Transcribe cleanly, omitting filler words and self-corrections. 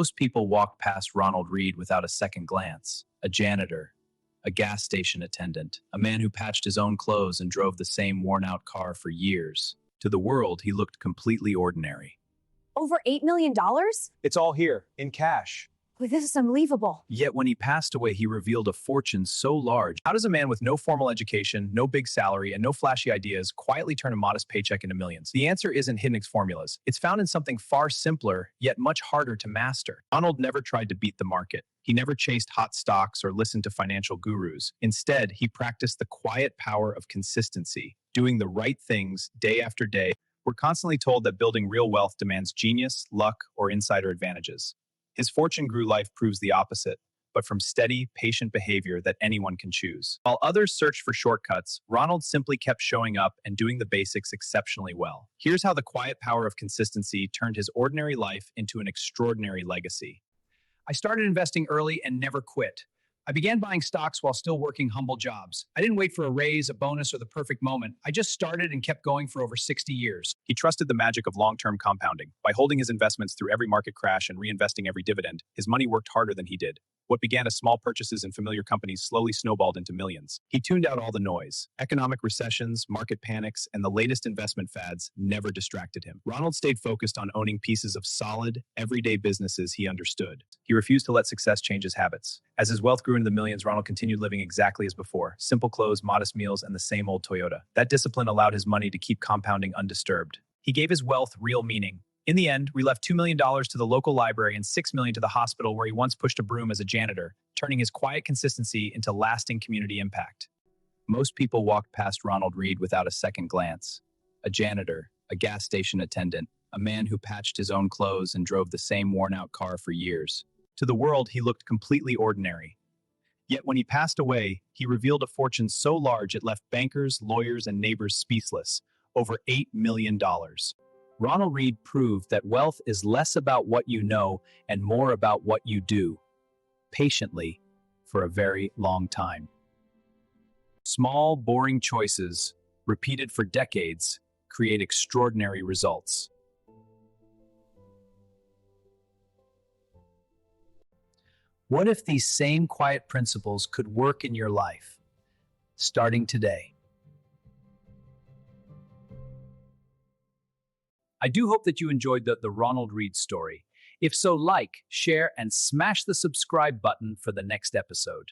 Most people walk past Ronald Read without a second glance. A janitor, a gas station attendant, a man who patched his own clothes and drove the same worn-out car for years. To the world, he looked completely ordinary. Over $8 million? It's all here, in cash. Well, this is unbelievable. Yet when he passed away, he revealed a fortune so large. How does a man with no formal education, no big salary, and no flashy ideas quietly turn a modest paycheck into millions? The answer isn't hidden formulas. It's found in something far simpler, yet much harder to master. Ronald never tried to beat the market. He never chased hot stocks or listened to financial gurus. Instead, he practiced the quiet power of consistency, doing the right things day after day. We're constantly told that building real wealth demands genius, luck, or insider advantages. His fortune grew life proves the opposite, but from steady, patient behavior that anyone can choose. While others searched for shortcuts, Ronald simply kept showing up and doing the basics exceptionally well. Here's how the quiet power of consistency turned his ordinary life into an extraordinary legacy. I started investing early and never quit. I began buying stocks while still working humble jobs. I didn't wait for a raise, a bonus, or the perfect moment. I just started and kept going for over 60 years. He trusted the magic of long-term compounding. By holding his investments through every market crash and reinvesting every dividend, his money worked harder than he did. What began as small purchases in familiar companies slowly snowballed into millions. He tuned out all the noise. Economic recessions, market panics, and the latest investment fads never distracted him. Ronald stayed focused on owning pieces of solid, everyday businesses he understood. He refused to let success change his habits. As his wealth grew into the millions, Ronald continued living exactly as before. Simple clothes, modest meals, and the same old Toyota. That discipline allowed his money to keep compounding undisturbed. He gave his wealth real meaning. In the end, we left $2 million to the local library and $6 million to the hospital where he once pushed a broom as a janitor, turning his quiet consistency into lasting community impact. Most people walked past Ronald Read without a second glance. A janitor, a gas station attendant, a man who patched his own clothes and drove the same worn-out car for years. To the world, he looked completely ordinary. Yet when he passed away, he revealed a fortune so large it left bankers, lawyers, and neighbors speechless. Over $8 million. Ronald Read proved that wealth is less about what you know and more about what you do, patiently, for a very long time. Small, boring choices, repeated for decades, create extraordinary results. What if these same quiet principles could work in your life, starting today? I do hope that you enjoyed the Ronald Read story. If so, like, share, and smash the subscribe button for the next episode.